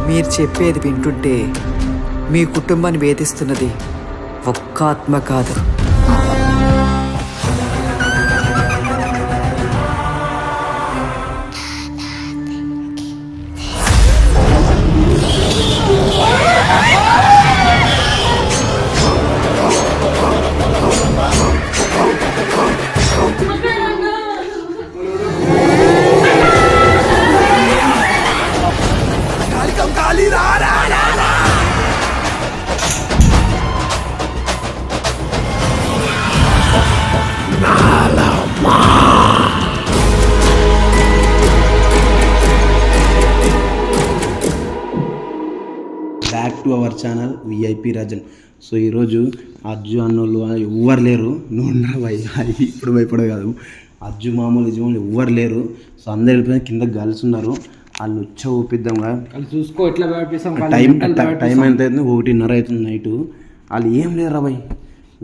మీరు చెప్పేది వింటుంటే మీ కుటుంబాన్ని వేధిస్తున్నది ఒక్క ఆత్మ కాదు, back to our channel VIP Rajan. So ఈరోజు అజ్జు అన్నోళ్ళు ఎవ్వరు లేరు. నువ్వు ఇప్పుడు భయపడదు కాదు, అజ్జు మామూలు యజమానులు ఎవ్వరు లేరు. సో అందరు వెళ్ళిపోయిన కింద గర్ల్స్ ఉన్నారు, వాళ్ళు వచ్చా ఊపిద్దాం కదా. చూసుకో ఎట్లా టైం ఎంత అవుతుంది, 1:30 అవుతుంది నైటు. వాళ్ళు ఏం లేరు రాబాయ్,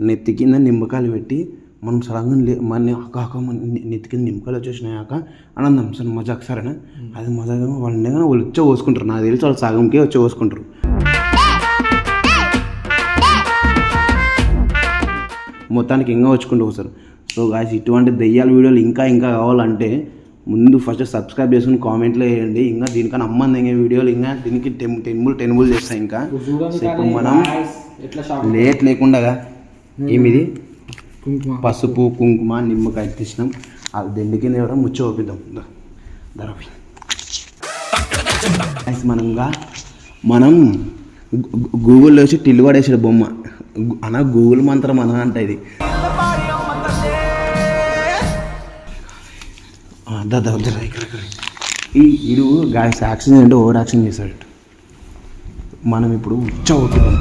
నెత్తి కింద నిమ్మకాయలు పెట్టి మనం సడన్గా మన నెత్తి కింద నిమ్మకాయలు వచ్చేసినాయాక అనందం సార్ మజాక్ సరేనా, అది మజాగా వాళ్ళు వాళ్ళు వచ్చి పోసుకుంటారు. నాకు తెలిసి వాళ్ళు సగంకే వచ్చి పోసుకుంటారు. మొత్తానికి ఇంకా వచ్చుకుంటూ పోతారు. సో గాయస్ ఇటువంటి దెయ్యాల వీడియోలు ఇంకా కావాలంటే ముందు ఫస్ట్ సబ్స్క్రైబ్ చేసుకుని కామెంట్లో వేయండి. ఇంకా దీనికన్నా అమ్మంది వీడియోలు ఇంకా దీనికి టెన్బుల్ చేస్తాయి. ఇంకా ఇప్పుడు మనం లేట్ లేకుండా ఏమిది పసుపు కుంకుమ నిమ్మకాయ తెచ్చినాం, అది దెండి కింద కూడా ముచ్చ ఓపిద్దాం. మనం గూగుల్లో వచ్చి టిల్లు పడేసాడు బొమ్మ అన్న, గూగుల్ మంత్రం అన అంట ఇది. ఇడు గాయస్ యాక్షన్ అంటే ఓవర్ యాక్షన్ చేశాడు. మనం ఇప్పుడు ఉచ్చ ఓపిద్దాం.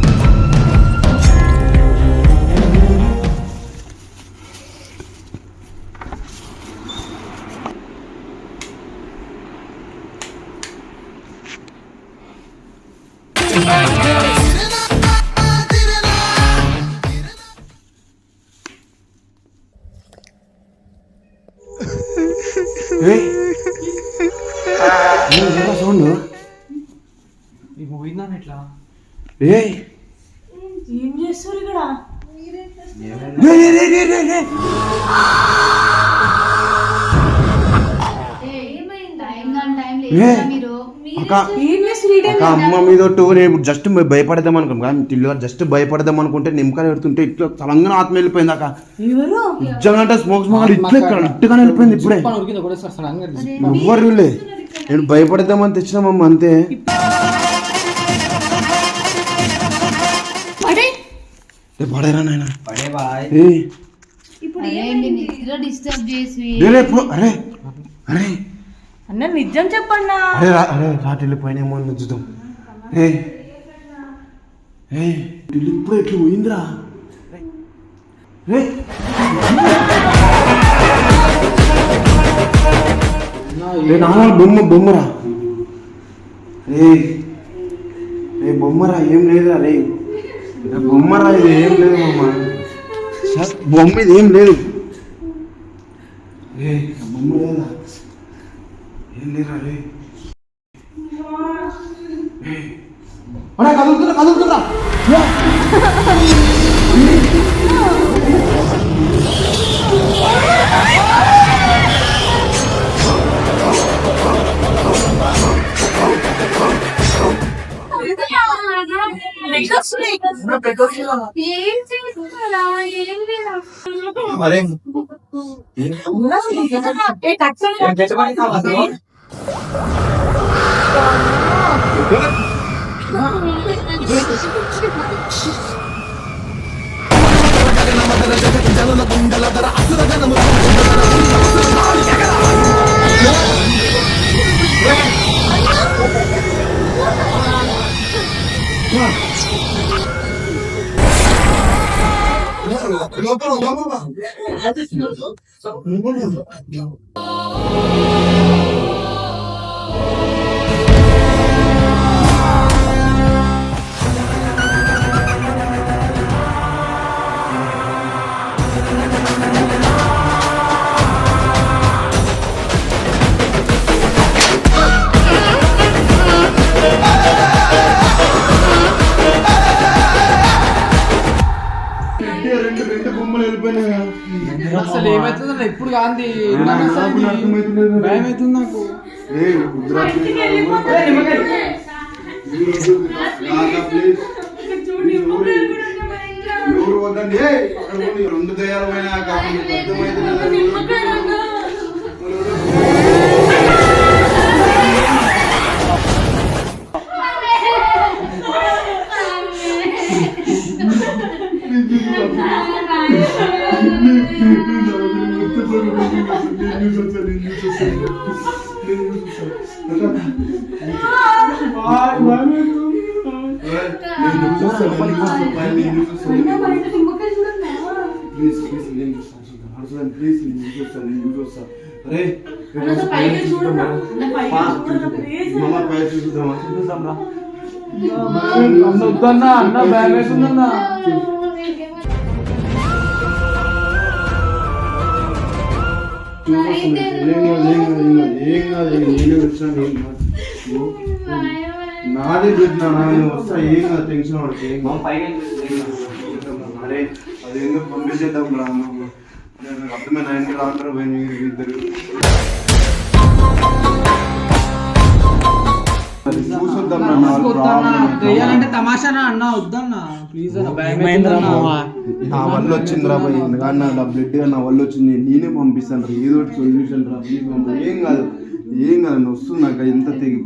సౌండ్ ఏం చేస్తారు ఇక్కడ? అమ్మ మీద జస్ట్ భయపడదాం అనుకున్నాం, టిల్లు జస్ట్ భయపడదాం అనుకుంటే నిమ్మకాయలు పెడుతుంటే ఇట్లా తెలంగాణ ఆత్మ వెళ్ళిపోయింది. అక్క నిజంగా స్మోక్ ఇట్టుగానే వెళ్ళిపోయింది. ఇప్పుడే ఎవ్వరు నేను భయపడదామని తెచ్చినామమ్మ అంతే. పడేరా నాయన, అరే అరే అన్న నిజం చెప్పన్నా. అరే అరే రాటి వెళ్ళిపోయినేమో అని చూద్దాం. ఇప్పుడు ఎట్లా పోయిందిరా? బొమ్మరా బొమ్మరా, ఏం లేదా రే బొమ్మరా, ఇది ఏం లేదు అమ్మ, బొమ్మ ఇది ఏం లేదు. బొమ్మ లేదా ఏం లేరా రే? కదులుతురా అసలు ఏమైతుందో ఎప్పుడు కాంది భయం అవుతుంది నాకు. ఎవరు వద్దండి రెండు దయ్యాలు పోయినా వద్దన్నా అన్న భయం అవుతుందన్నా. నాదే పెట్టినా వస్తా ఏం కాదు టెన్షన్ పడితే అరే అది ఎందుకు పంపించేద్దాం రా అర్థమైన ఆయన రాంటారు ఇద్దరు దెయ్యాలంటే తమాషానా అన్న వద్దన్నా ప్లీజ్ అన్న భయం అవుతుందన్నా. నా వల్ల వచ్చింది రా భయ్ కానీ నా బ్లడ్ నా వల్ల వచ్చింది నేనే పంపిస్తాను రా ఏదో ఒకటి సొల్యూషన్ రా ప్లీజ్ ఏం కాదు నువ్వు వస్తుంది నాకు ఎంత తెగి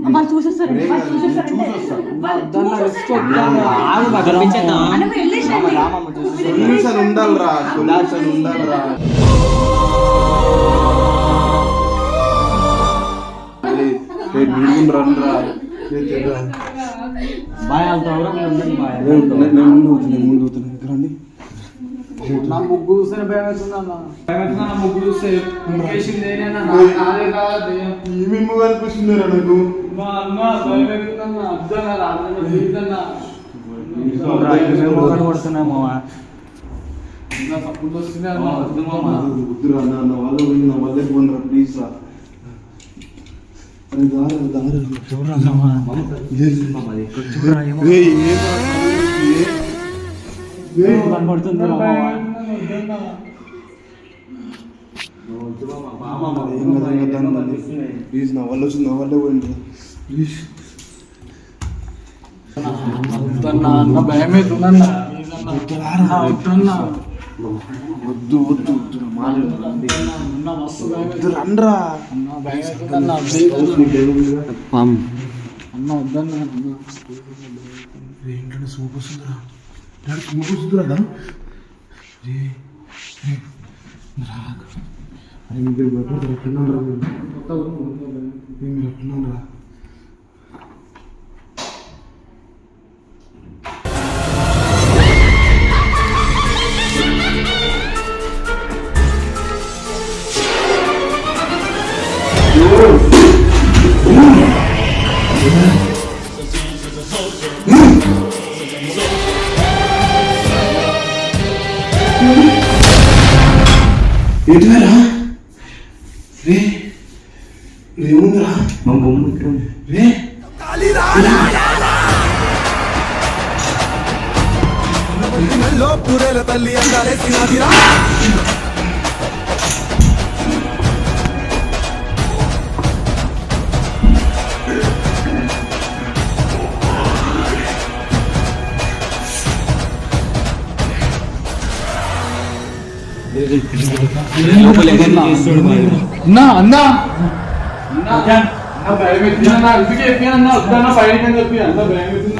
సొల్యూషన్ ఉండాలిరా సొల్యూషన్ ఉండాలిరా. రండిరా ముందు రండి. నా ముగ్గు చూస్తేనే భయం అవుతుందన్నా. నా ముగ్గు చూస్తే ఏమేమో కనిపిస్తున్నారా నాకు మా అన్న భయం అవుతుందన్నా. అద్దన్నా రాదన్నా ప్లీజ్ అన్నా. సపోర్ట్ వస్తుంది అన్న వద్దు మామ. వద్దురా నా వాళ్ళ నా వాళ్ళకి పోనరా ప్లీజ్ రా. ప్లీజ్ నా వల్ల వచ్చింది నా వల్లే పోయింది ప్లీజ్ అన్న భయం అవుతుందన్నా. వద్దు వద్దు రండ్రా అన్న భయం అవుతుందన్నా. అన్న వద్దన్నా. ఏంటంటే సూప్ వస్తుందిరా సూప్ వస్తుందిరా అరే మీరు ఎక్కడున్నారా మీరు ఎక్కడున్నారా ఏంటిరా రే ఏముందిరా మా బొమ్మ ఇక్కడ రే పూరేల తల్లి అందాలేసినాదిరా అన్నా అన్నా భయం అవుతుందన్నా. అందుకే చెప్పానన్నా వద్దన్నా పైన చెప్పి అంత భయం అవుతుంది.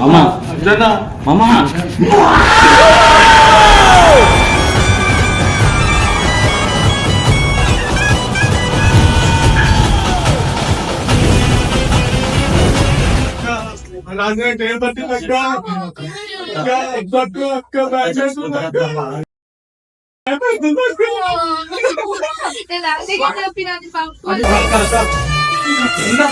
Tidak